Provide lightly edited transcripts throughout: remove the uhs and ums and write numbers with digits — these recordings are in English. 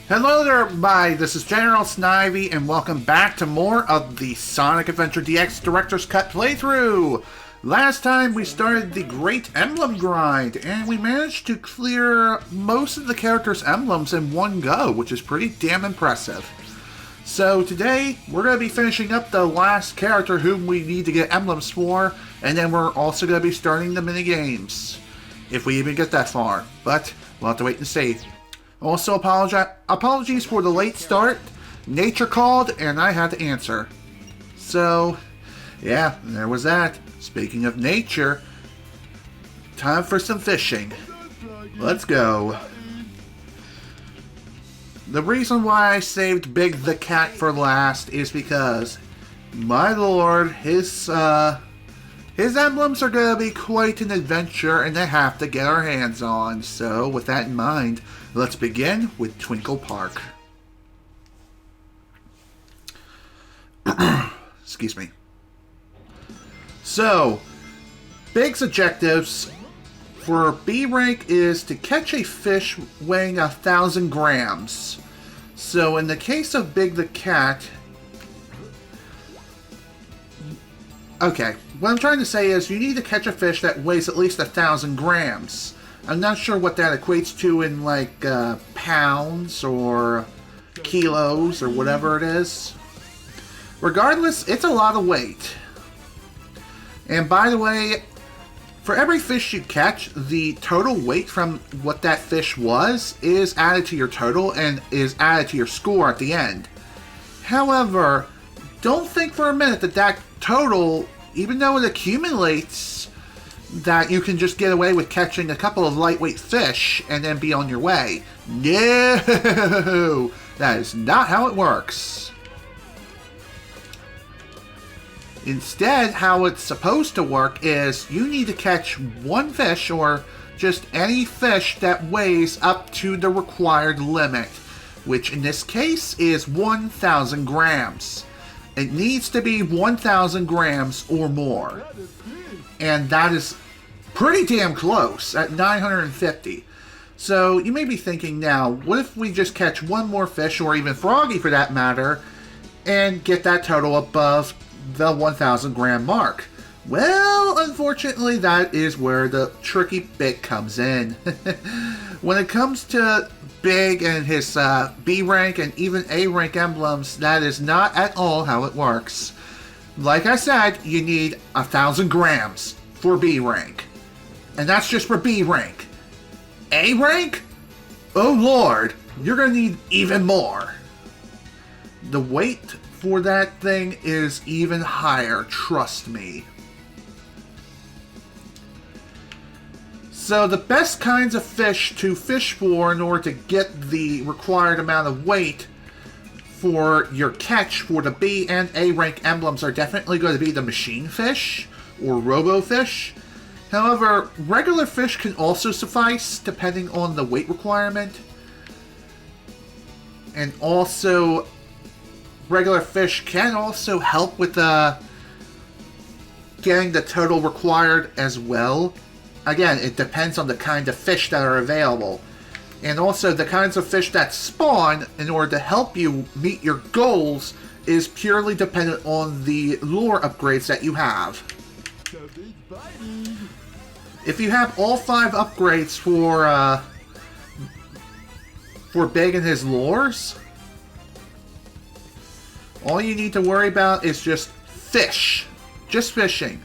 Hello there, everybody. This is General Snivy, and welcome back to more of the Sonic Adventure DX Director's Cut playthrough. Last time we started the Great Emblem grind, and we managed to clear most of the characters' emblems in one go, which is pretty damn impressive. So today, we're going to be finishing up the last character whom we need to get emblems for, and then we're also going to be starting the mini-games. If we even get that far, but we'll have to wait and see. Also, apologies for the late start. Nature called, and I had to answer. So, yeah, there was that. Speaking of nature, time for some fishing. Let's go. The reason why I saved Big the Cat for last is because, my lord, his emblems are going to be quite an adventure and they have to get our hands on. So, with that in mind, let's begin with Twinkle Park. Excuse me. So, Big's objectives for B rank is to catch a fish weighing 1,000 grams. So, in the case of Big the Cat... Okay, what I'm trying to say is you need to catch a fish that weighs at least 1,000 grams. I'm not sure what that equates to in, like, pounds or kilos or whatever it is. Regardless, it's a lot of weight. And by the way, for every fish you catch, the total weight from what that fish was is added to your total and is added to your score at the end. However, don't think for a minute that that total, even though it accumulates, that you can just get away with catching a couple of lightweight fish and then be on your way. No! That is not how it works. Instead, how it's supposed to work is you need to catch one fish or just any fish that weighs up to the required limit, which in this case is 1,000 grams. It needs to be 1,000 grams or more. And that is pretty damn close at 950. So you may be thinking now, what if we just catch one more fish, or even Froggy for that matter, and get that total above the 1,000 gram mark? Well, unfortunately, that is where the tricky bit comes in. When it comes to Big and his B rank and even A rank emblems, that is not at all how it works. Like I said, you need 1,000 grams for B rank. And that's just for B rank. A rank? Oh lord, you're gonna need even more. The weight for that thing is even higher, trust me. So the best kinds of fish to fish for in order to get the required amount of weight for your catch for the B and A rank emblems are definitely going to be the machine fish or robo fish. However, regular fish can also suffice depending on the weight requirement. And also, regular fish can also help with getting the total required as well. Again, it depends on the kind of fish that are available. And also, the kinds of fish that spawn in order to help you meet your goals is purely dependent on the lure upgrades that you have. If you have all 5 upgrades for Big and his lures, all you need to worry about is just fish. Just fishing.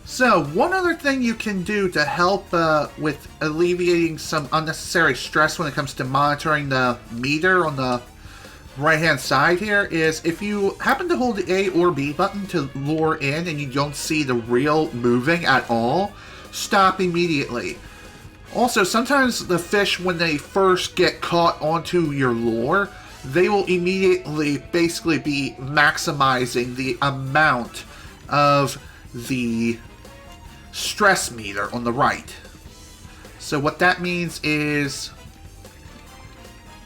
So, one other thing you can do to help with alleviating some unnecessary stress when it comes to monitoring the meter on the right-hand side here is if you happen to hold the A or B button to lure in and you don't see the reel moving at all, stop immediately. Also, sometimes the fish, when they first get caught onto your lure, they will immediately basically be maximizing the amount of the stress meter on the right. So what that means is,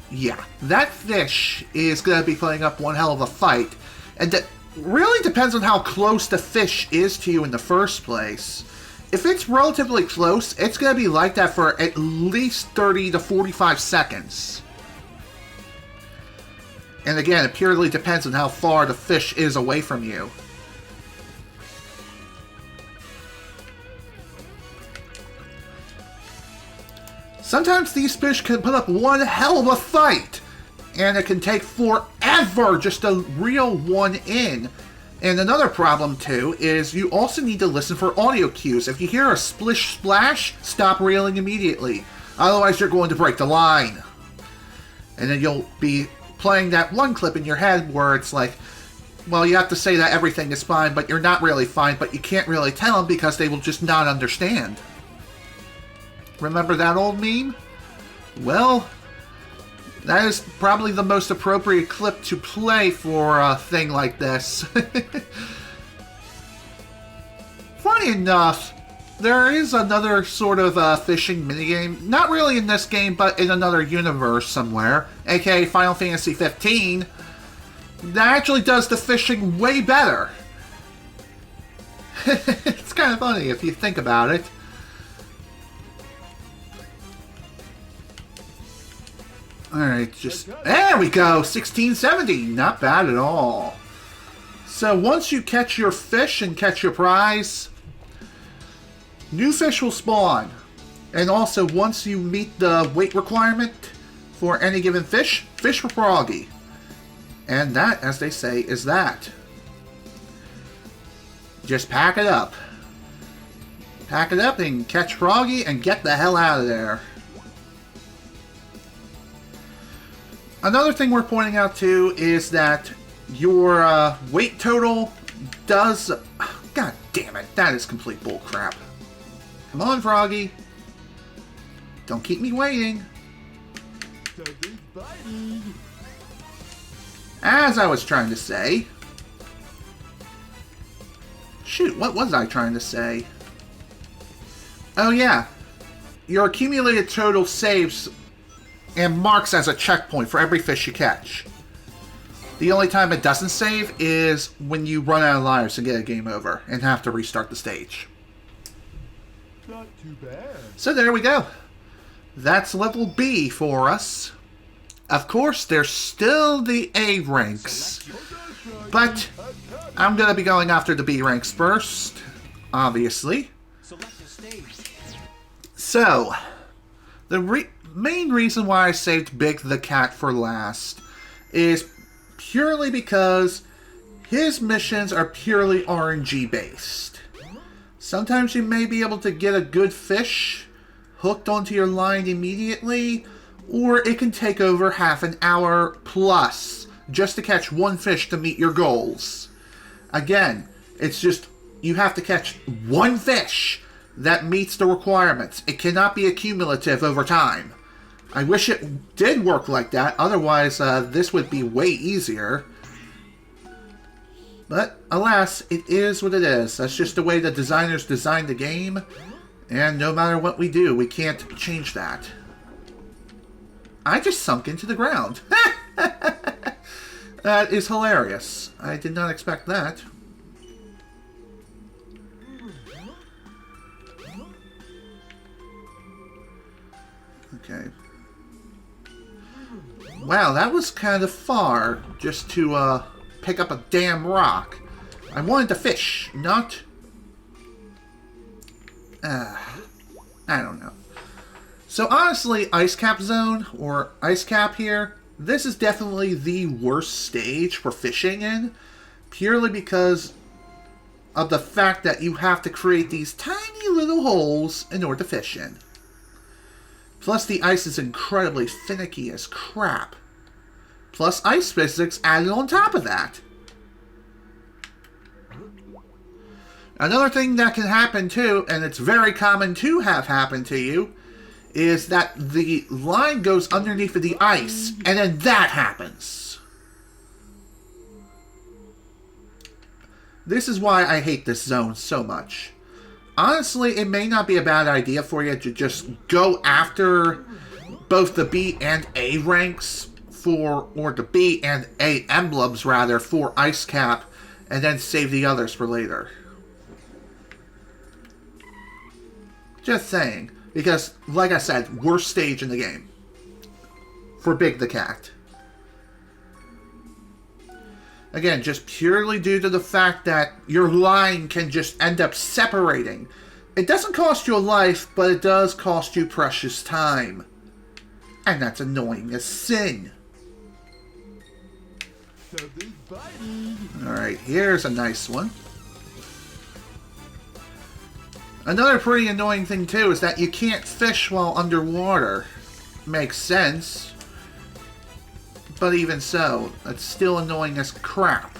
yeah, that fish is going to be putting up one hell of a fight. And that really depends on how close the fish is to you in the first place. if it's relatively close, it's going to be like that for at least 30 to 45 seconds. And again, it purely depends on how far the fish is away from you. Sometimes these fish can put up one hell of a fight, and it can take forever just to reel one in. And another problem too is you also need to listen for audio cues. If you hear a splish splash, stop reeling immediately. Otherwise you're going to break the line. And then you'll be playing that one clip in your head where it's like, well, you have to say that everything is fine, but you're not really fine, but you can't really tell them because they will just not understand. Remember that old meme? Well, that is probably the most appropriate clip to play for a thing like this. Funny enough, there is another sort of fishing minigame, not really in this game, but in another universe somewhere, aka Final Fantasy 15, that actually does the fishing way better. It's kind of funny if you think about it. Alright, just... There we go! 1670! Not bad at all. So once you catch your fish and catch your prize, new fish will spawn. And also, once you meet the weight requirement for any given fish, fish for froggy. And that, as they say, is that. Just pack it up. Pack it up and catch froggy and get the hell out of there. Another thing we're pointing out too is that your weight total does... God damn it, that is complete bullcrap. Come on, Froggy. Don't keep me waiting. As I was trying to say... Shoot, what was I trying to say? Oh yeah, your accumulated total saves and marks as a checkpoint for every fish you catch. The only time it doesn't save is when you run out of lives and get a game over and have to restart the stage. Not too bad. So there we go. That's level B for us. Of course, there's still the A ranks, but I'm going to be going after the B ranks first, obviously. So, the main reason why I saved Big the Cat for last is purely because his missions are purely RNG based. Sometimes you may be able to get a good fish hooked onto your line immediately, or it can take over half an hour plus just to catch one fish to meet your goals. Again, it's just you have to catch one fish that meets the requirements. It cannot be accumulative over time. I wish it did work like that, otherwise this would be way easier. But, alas, it is what it is. That's just the way the designers designed the game, and no matter what we do, we can't change that. I just sunk into the ground. That is hilarious. I did not expect that. Okay. Wow, that was kind of far just to pick up a damn rock. I wanted to fish, not... I don't know. So honestly, Ice Cap Zone, or Ice Cap here, this is definitely the worst stage for fishing in, purely because of the fact that you have to create these tiny little holes in order to fish in. Plus, the ice is incredibly finicky as crap. Plus, ice physics added on top of that. Another thing that can happen too, and it's very common to have happen to you, is that the line goes underneath of the ice, and then that happens. This is why I hate this zone so much. Honestly, it may not be a bad idea for you to just go after both the B and A ranks for, or the B and A emblems rather, for Ice Cap, and then save the others for later. Just saying. Because, like I said, worst stage in the game. For Big the Cat. Again, just purely due to the fact that your line can just end up separating. It doesn't cost you a life, but it does cost you precious time. And that's annoying as sin. Alright, here's a nice one. Another pretty annoying thing too is that you can't fish while underwater. Makes sense. But even so, that's still annoying as crap.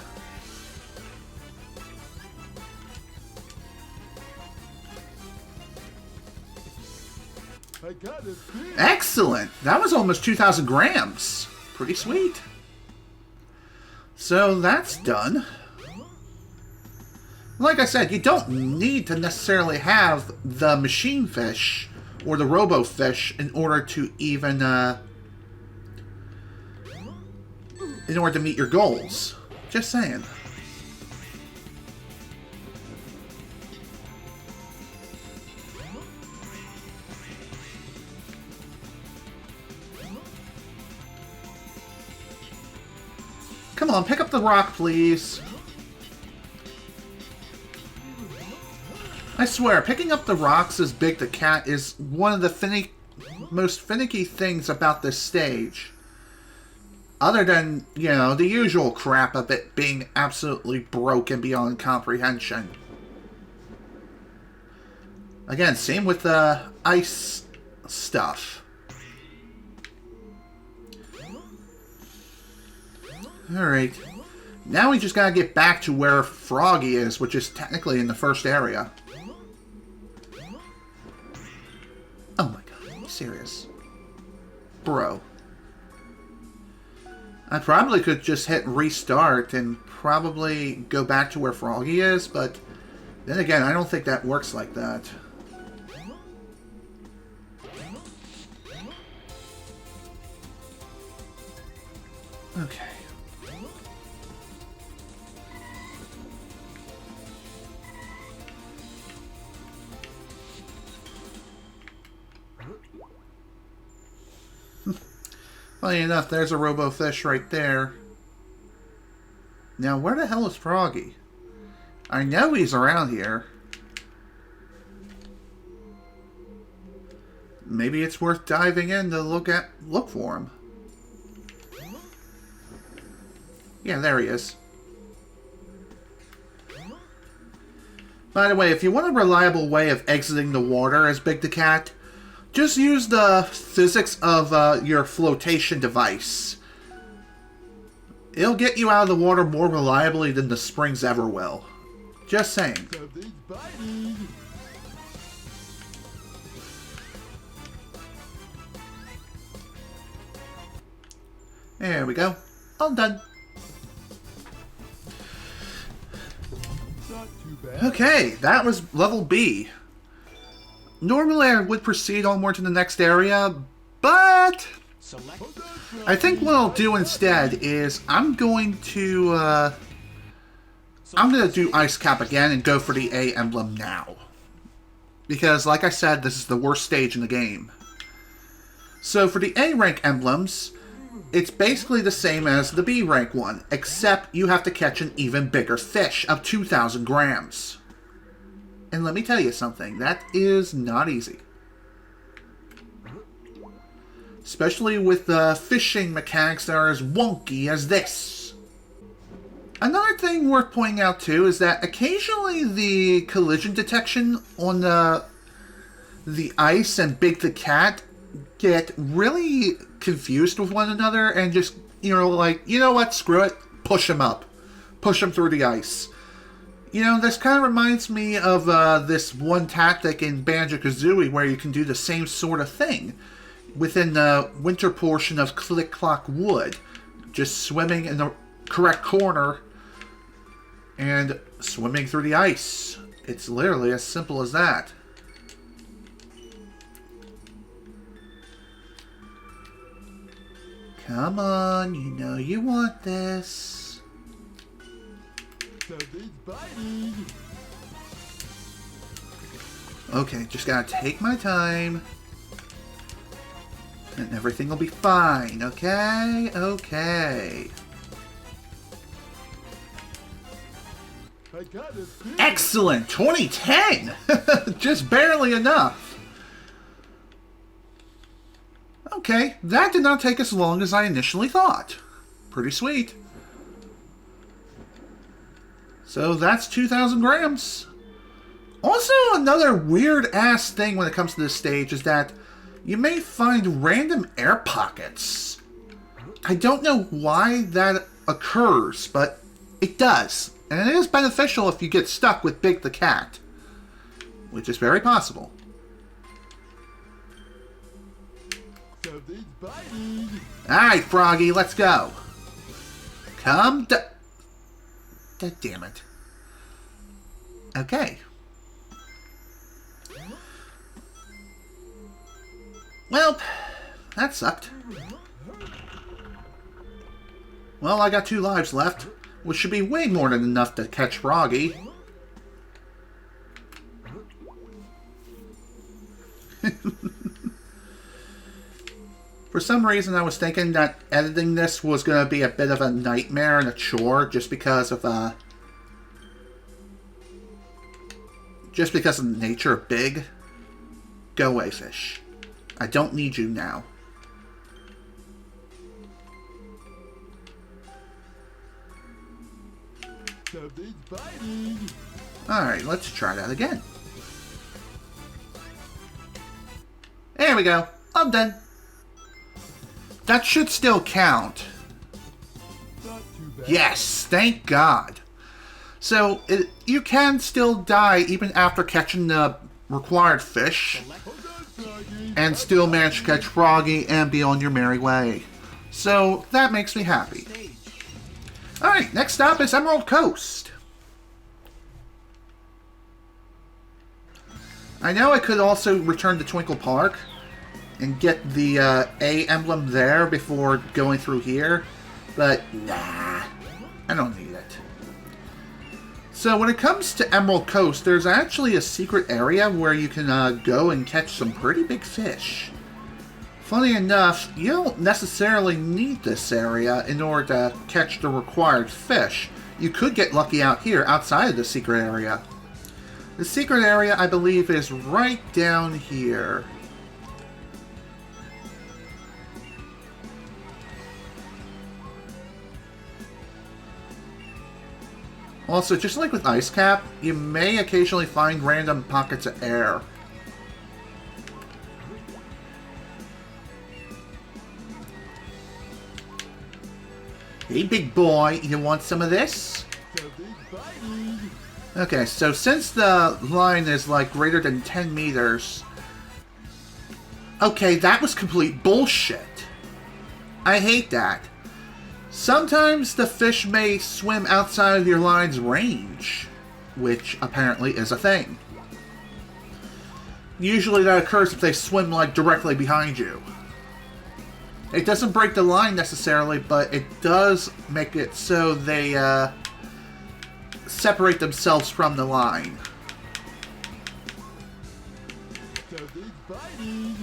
I got it. Excellent! That was almost 2,000 grams. Pretty sweet. So that's done. Like I said, you don't need to necessarily have the machine fish or the robo fish in order to even in order to meet your goals. Just saying. Come on, pick up the rock, please. I swear, picking up the rocks as Big the Cat is one of the most finicky things about this stage. Other than, you know, the usual crap of it being absolutely broken beyond comprehension. Again, same with the ice stuff. Alright. Now we just gotta get back to where Froggy is, which is technically in the first area. Oh my god, are you serious? Bro. I probably could just hit restart and probably go back to where Froggy is, but then again, I don't think that works like that. Okay. Funny enough, there's a robo fish right there. Now, where the hell is Froggy? I know he's around here. Maybe it's worth diving in to look for him. Yeah, there he is. By the way, if you want a reliable way of exiting the water as Big the Cat, just use the physics of your flotation device. It'll get you out of the water more reliably than the springs ever will. Just saying. There we go. All done. Not too bad. Okay, that was level B. Normally I would proceed onward to the next area, but I think what I'll do instead is I'm going to do Ice Cap again and go for the A emblem now. Because, like I said, this is the worst stage in the game. So for the A rank emblems, it's basically the same as the B rank one, except you have to catch an even bigger fish of 2,000 grams. And let me tell you something, that is not easy. Especially with the fishing mechanics that are as wonky as this. Another thing worth pointing out too is that occasionally the collision detection on the ice and Big the Cat get really confused with one another and just, you know, like, you know what, screw it, push them up. Push them through the ice. You know, this kind of reminds me of this one tactic in Banjo-Kazooie where you can do the same sort of thing within the winter portion of Click Clock Wood. Just swimming in the correct corner and swimming through the ice. It's literally as simple as that. Come on, you know you want this. Something's biting. Okay, just gotta take my time. And everything will be fine, okay? Okay. I got it. Excellent! 2010! Just barely enough. Okay, that did not take as long as I initially thought. Pretty sweet. So that's 2,000 grams. Also, another weird-ass thing when it comes to this stage is that you may find random air pockets. I don't know why that occurs, but it does. And it is beneficial if you get stuck with Big the Cat, which is very possible. Something's biting. Alright, Froggy, let's go. Come God damn it. Okay. Well, that sucked. Well, I got 2 lives left, which should be way more than enough to catch Froggy. For some reason, I was thinking that editing this was going to be a bit of a nightmare and a chore just because of the nature of Big. Go away, fish. I don't need you now. Something's biting. Alright, let's try that again. There we go. I'm done. That should still count. Not too bad. Yes, thank God. So, you can still die even after catching the required fish, Hold on, Froggy. and still manage to catch Froggy and be on your merry way. So, that makes me happy. Alright, next up is Emerald Coast. I know I could also return to Twinkle Park and get the A emblem there before going through here, but nah, I don't need it. So when it comes to Emerald Coast, there's actually a secret area where you can go and catch some pretty big fish. Funny enough, you don't necessarily need this area in order to catch the required fish. You could get lucky out here, outside of the secret area. The secret area, I believe, is right down here. Also, just like with Ice Cap, you may occasionally find random pockets of air. Hey, big boy, you want some of this? Something's biting. Okay, so since the line is like greater than 10 meters... Okay, that was complete bullshit. I hate that. Sometimes the fish may swim outside of your line's range, which apparently is a thing. Usually that occurs if they swim like directly behind you. It doesn't break the line necessarily, but it does make it so they separate themselves from the line. Something's biting.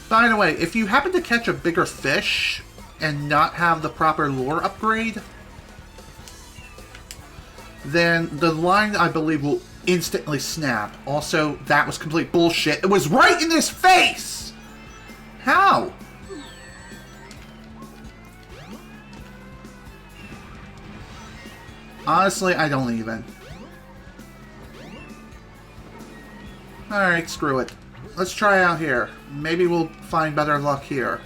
By the way, if you happen to catch a bigger fish and not have the proper lure upgrade, then the line, I believe, will instantly snap. Also, that was complete bullshit. It was right in his face! How? Honestly, I don't even. Alright, screw it. Let's try out here. Maybe we'll find better luck here.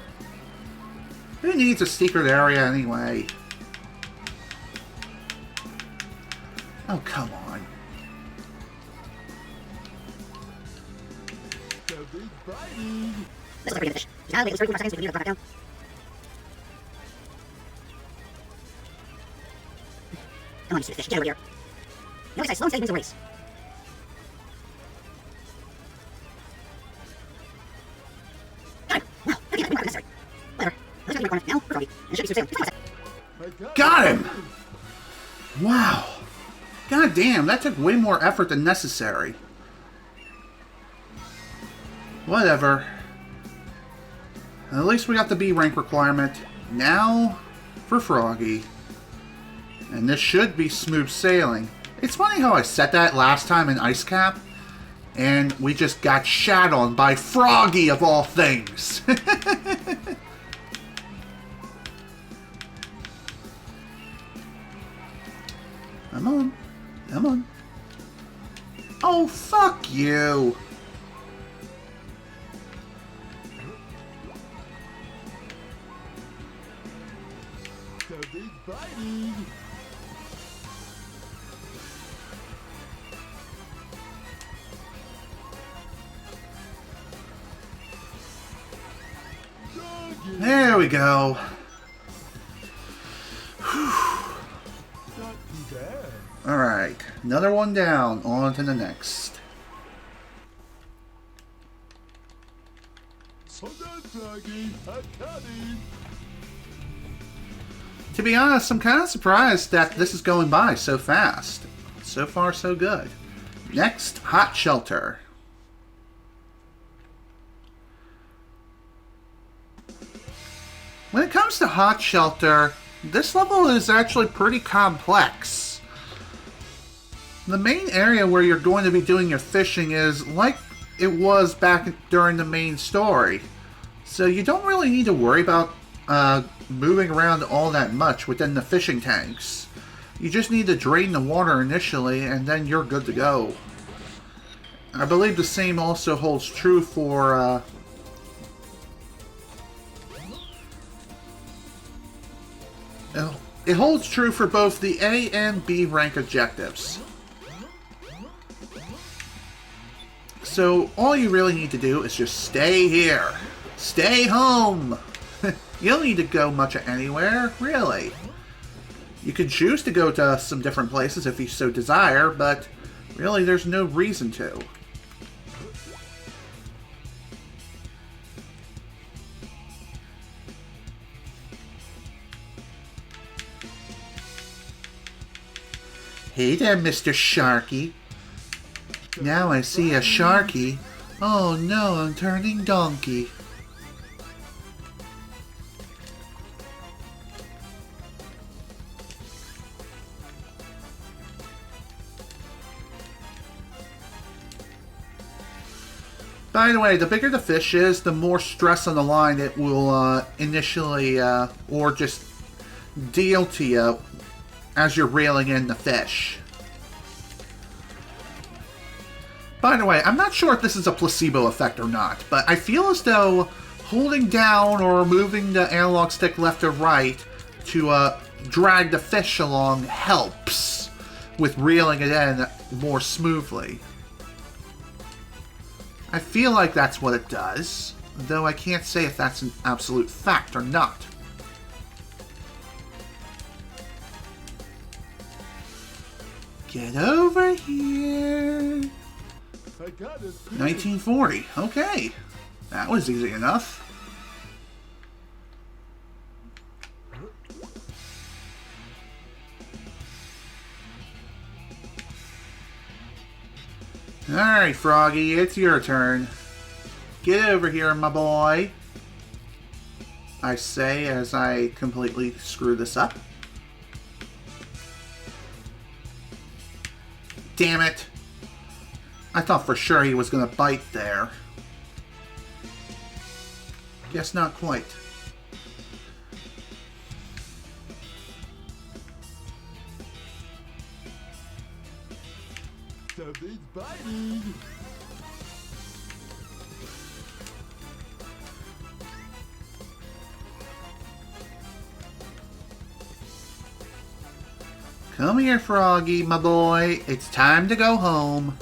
Who needs a secret area anyway? Oh, come on. Something's biting. This is a pretty good fish. Now wait 34 seconds, we can leave the product down. Come on, you stupid fish, get over here. Notice I slow and steady wins the race. Got him! Wow, I think that's necessary. Whatever. Let's go to my corner now, for Froggy. And it should be smooth sailing. Just 1 second. I got Got it. him! Wow. God God damn, that took way more effort than necessary. Whatever. At least we got the B rank requirement. Now for Froggy. And this should be smooth sailing. It's funny how I said that last time in Ice Cap, and we just got shat on by Froggy of all things. Come on. Come on. Oh, fuck you. Something's biting. Doggy. There we go. Not too bad. Alright, another one down. On to the next. Hold on, Froggy. I'm coming. To be honest, I'm kind of surprised that this is going by so fast. So far, so good. Next, Hot Shelter. When it comes to Hot Shelter, this level is actually pretty complex. The main area where you're going to be doing your fishing is like it was back during the main story. So you don't really need to worry about moving around all that much within the fishing tanks. You just need to drain the water initially and then you're good to go. I believe the same also holds true for it holds true for both the A and B rank objectives. So all you really need to do is just stay here. Stay home. You don't need to go much anywhere, really. You can choose to go to some different places if you so desire, but really there's no reason to. Hey there, Mr. Sharky. Now I see a Sharky. Oh no, I'm turning donkey. By the way, the bigger the fish is, the more stress on the line it will initially or just deal to you as you're reeling in the fish. By the way, I'm not sure if this is a placebo effect or not, but I feel as though holding down or moving the analog stick left or right to drag the fish along helps with reeling it in more smoothly. I feel like that's what it does, though I can't say if that's an absolute fact or not. Get over here. I got it. 1940. Okay. That was easy enough. Alright, Froggy, it's your turn. Get over here, my boy. I say as I completely screw this up. Damn it. I thought for sure he was going to bite there. Guess not quite. Something's biting. Come here, Froggy, my boy. It's time to go home.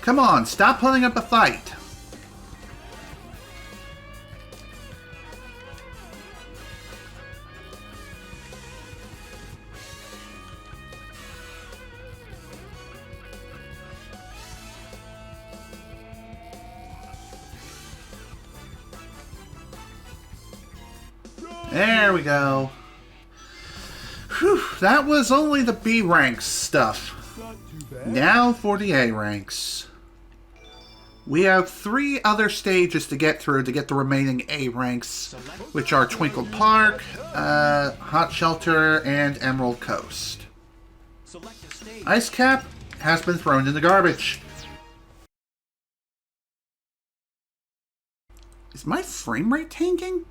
Come on, stop putting up a fight. There we go. Whew, that was only the B rank stuff. Not too bad. Now for the A ranks. We have 3 other stages to get through to get the remaining A ranks, which are Twinkle Park, Hot Shelter, and Emerald Coast. Ice Cap has been thrown in the garbage. Is my frame rate tanking?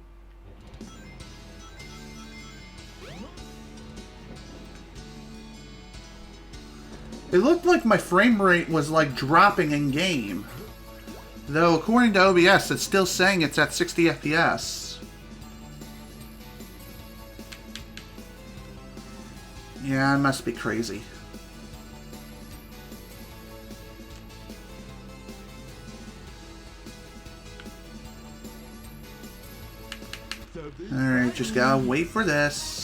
It looked like my frame rate was like dropping in game. Though according to OBS, it's still saying it's at 60 FPS. Yeah, I must be crazy. Alright, just gotta wait for this.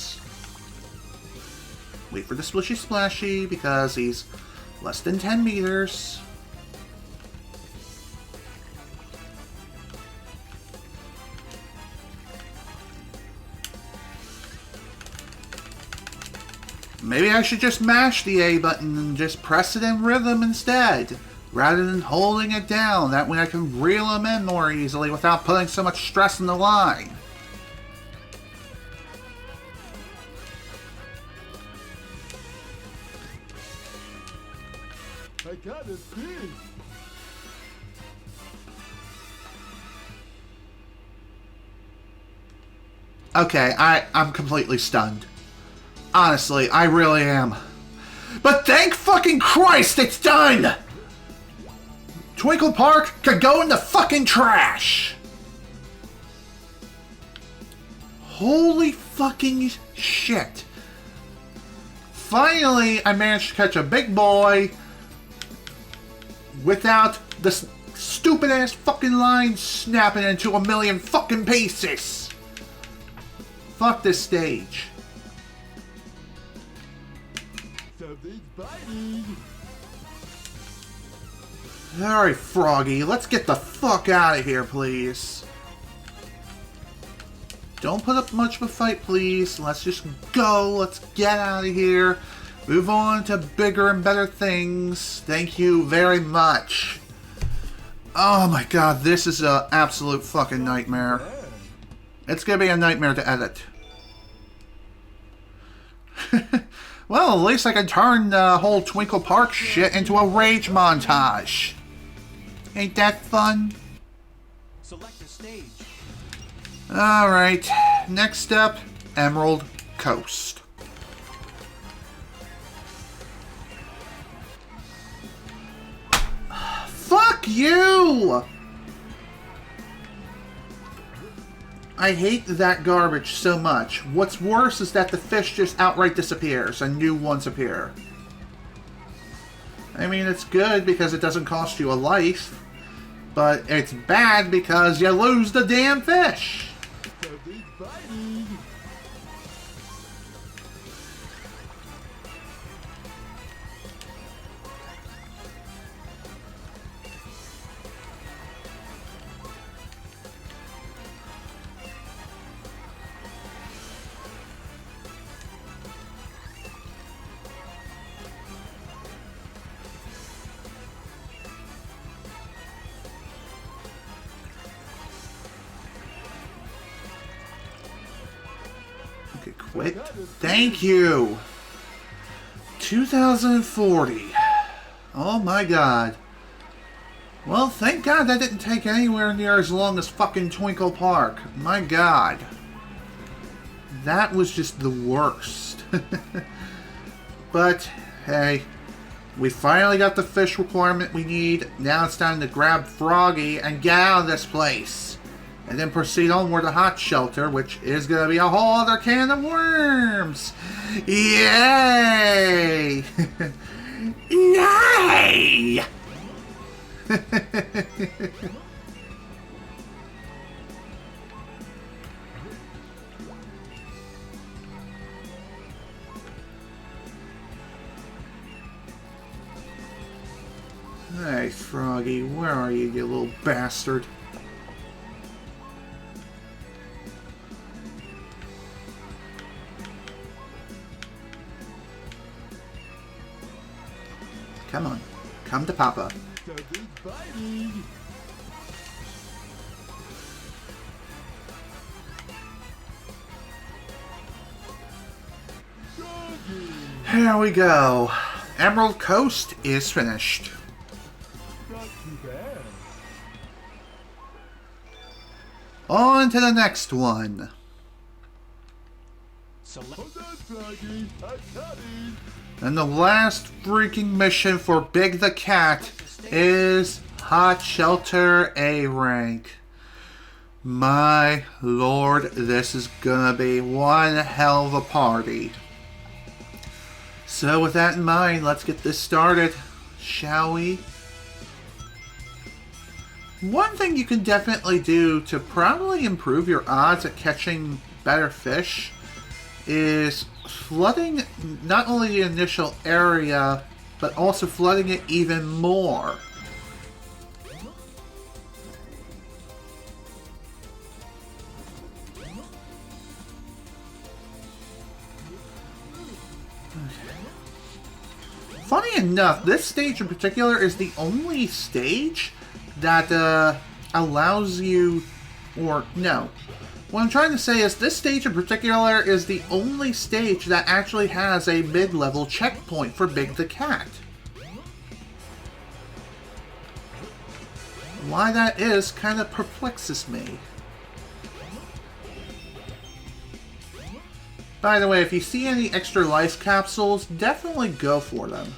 Wait for the Splishy Splashy because he's less than 10 meters. Maybe I should just mash the A button and just press it in rhythm instead, rather than holding it down. That way I can reel them in more easily without putting so much stress in the line. I got a fish. Okay, I'm completely stunned. Honestly, I really am. But thank fucking Christ it's done! Twinkle Park could go in the fucking trash! Holy fucking shit. Finally, I managed to catch a big boy without the stupid ass fucking line snapping into a million fucking pieces. Fuck this stage. Something's biting. Alright, Froggy, let's get the fuck out of here, please. Don't put up much of a fight, please. Let's just go. Let's get out of here. Move on to bigger and better things. Thank you very much. Oh my god, this is an absolute fucking nightmare. It's gonna be a nightmare to edit. Well, at least I can turn the whole Twinkle Park shit into a rage montage. Ain't that fun? Select a stage. Alright, next up, Emerald Coast. Fuck you! I hate that garbage so much. What's worse is that the fish just outright disappears and new ones appear. I mean, it's good because it doesn't cost you a life, but it's bad because you lose the damn fish. Something's biting. Okay, quit. Thank you. 2040. Oh my god. Well, thank god that didn't take anywhere near as long as fucking Twinkle Park. My god. That was just the worst. But, hey. We finally got the fish requirement we need. Now it's time to grab Froggy and get out of this place. And then proceed onward to Hot Shelter, which is going to be a whole other can of worms. Yay! Yay! Hey, Froggy, where are you, you little bastard? Come on. Come to Papa. Something's biting. Here we go. Emerald Coast is finished. Not too bad. On to the next one. Select. Hold on, Froggy. I'm coming. And the last freaking mission for Big the Cat is Hot Shelter A rank. My lord, this is gonna be one hell of a party. So with that in mind, let's get this started, shall we? One thing you can definitely do to probably improve your odds at catching better fish is flooding not only the initial area, but also flooding it even more. Funny enough, this stage in particular is the only stage that allows you, or no. What I'm trying to say is this stage in particular is the only stage that actually has a mid-level checkpoint for Big the Cat. Why that is kind of perplexes me. By the way, if you see any extra life capsules, definitely go for them.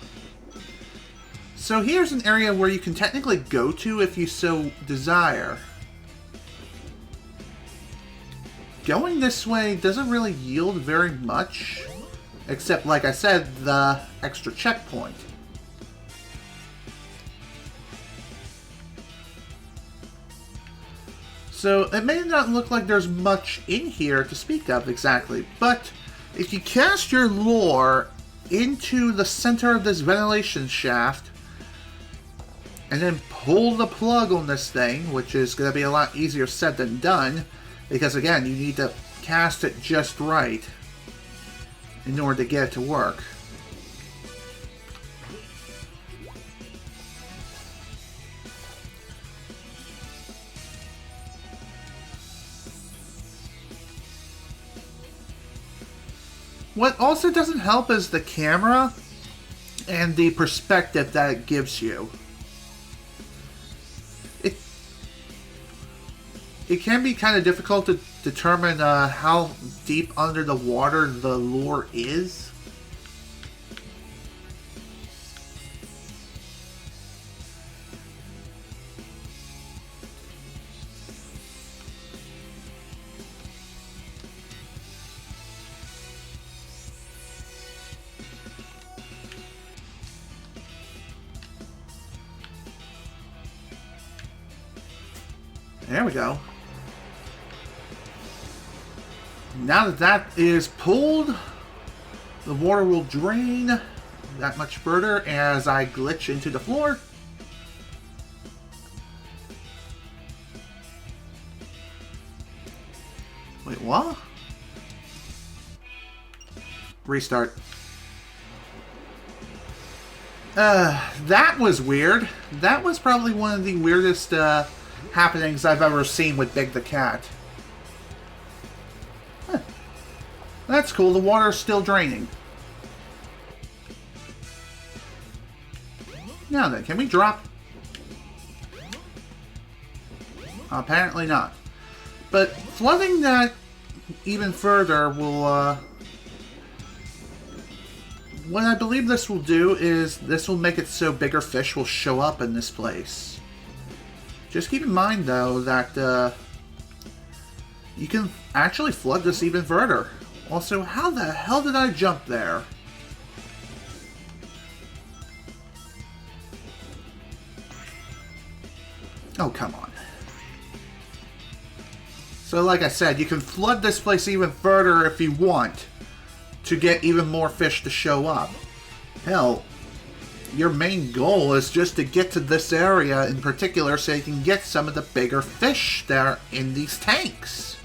So here's an area where you can technically go to if you so desire. Going this way doesn't really yield very much, except, like I said, the extra checkpoint. So it may not look like there's much in here to speak of exactly, but if you cast your lure into the center of this ventilation shaft and then pull the plug on this thing, which is going to be a lot easier said than done, because again, you need to cast it just right in order to get it to work. What also doesn't help is the camera and the perspective that it gives you. It can be kind of difficult to determine how deep under the water the lure is. There we go. Now that that is pulled, the water will drain that much further as I glitch into the floor. Wait, what? Restart. That was weird. That was probably one of the weirdest happenings I've ever seen with Big the Cat. Huh. That's cool. The water's still draining. Now then, can we drop? Apparently not. But flooding that even further will, what I believe this will do is this will make it so bigger fish will show up in this place. Just keep in mind, though, that you can actually flood this even further. Also, how the hell did I jump there? Oh, come on. So, like I said, you can flood this place even further if you want to get even more fish to show up. Hell, your main goal is just to get to this area in particular so you can get some of the bigger fish that are in these tanks.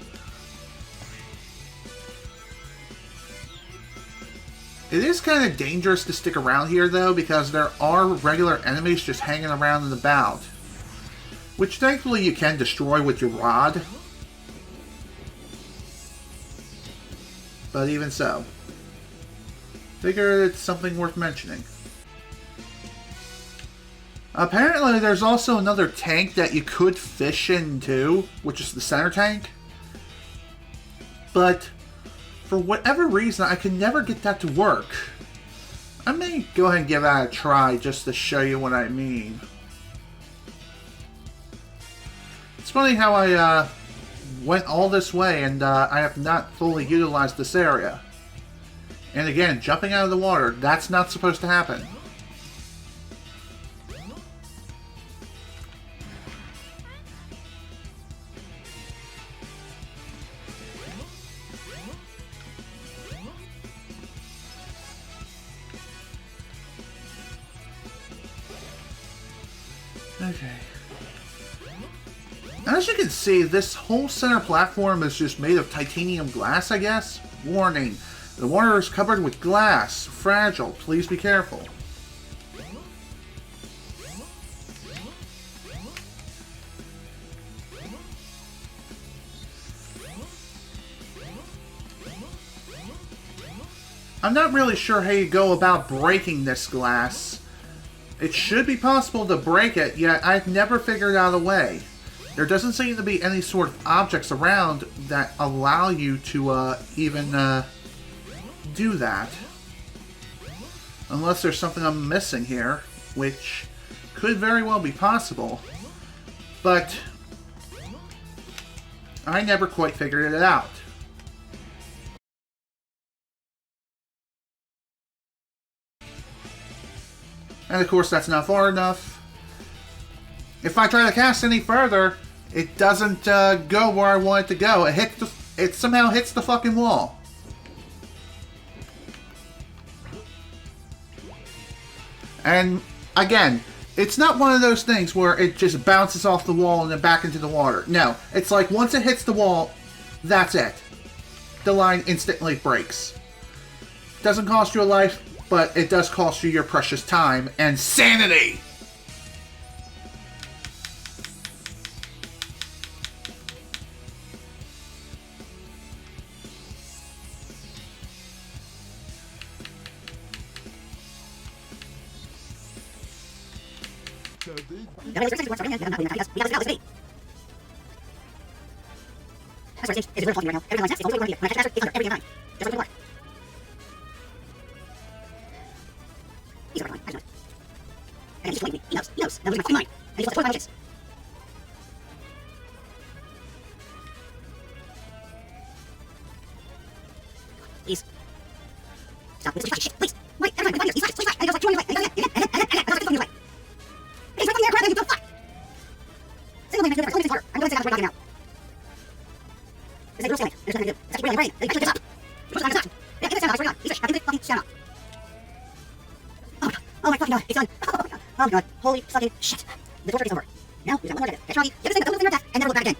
It is kind of dangerous to stick around here, though, because there are regular enemies just hanging around in the about, which thankfully you can destroy with your rod. But even so, figure it's something worth mentioning. Apparently there's also another tank that you could fish into, which is the center tank. But for whatever reason, I can never get that to work. I may go ahead and give that a try just to show you what I mean. It's funny how I went all this way and I have not fully utilized this area. And again, jumping out of the water, that's not supposed to happen. Okay. As you can see, this whole center platform is just made of titanium glass, I guess. Warning, the water is covered with glass. Fragile, please be careful. I'm not really sure how you go about breaking this glass. It should be possible to break it, yet I've never figured out a way. There doesn't seem to be any sort of objects around that allow you to even do that. Unless there's something I'm missing here, which could very well be possible. But I never quite figured it out. And of course that's not far enough. If I try to cast any further, it doesn't go where I want it to go. It somehow hits the fucking wall. And again, it's not one of those things where it just bounces off the wall and then back into the water. No, it's like once it hits the wall, that's it. The line instantly breaks. Doesn't cost you a life, but it does cost you your precious time and sanity! Please. Stop with this fucking shit, please. Wait, every time, please, please, I just like throwing away. And away. Hey, stop the air, you don't fuck. Single lane, I'm going to I'm going to say I'm now. This is a real stalemate. There's nothing to do. It's actually really brain. They actually just stop. Push on the stop. Yeah, give it sound, I swear to God. He's like, fucking sound. Oh my fucking God, it's done. Oh my God, holy fucking shit. The torture is over. Now, we've got one more to do. Get Charlie, get this thing, go to their death, and never look back again.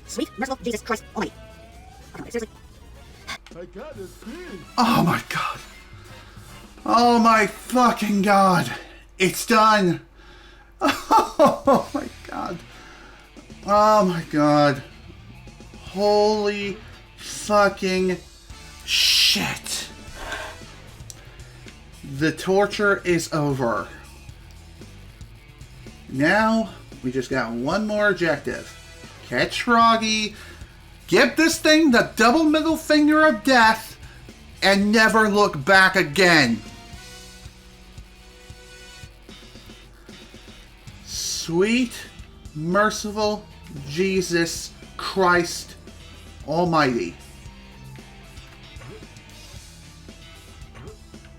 Sweet, merciful Jesus Christ Almighty. Okay, seriously. I got it, please. Oh my God. Oh my fucking God. It's done. Oh my God. Oh my God. Holy fucking shit. The torture is over. Now, we just got one more objective. Catch Froggy, give this thing the double middle finger of death, and never look back again. Sweet, merciful Jesus Christ Almighty.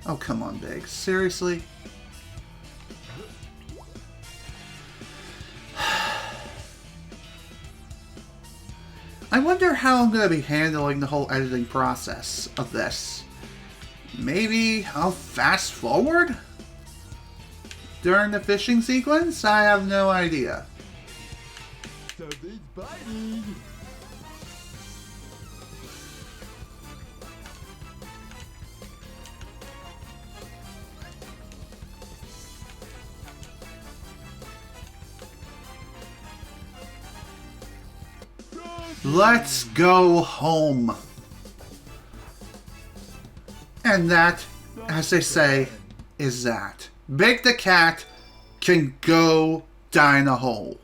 Oh, come on, Biggs. Seriously? I wonder how I'm going to be handling the whole editing process of this. Maybe I'll fast forward during the fishing sequence? I have no idea. Something's biting. Let's go home. And that, as they say, is that. Big the cat can go die in a hole.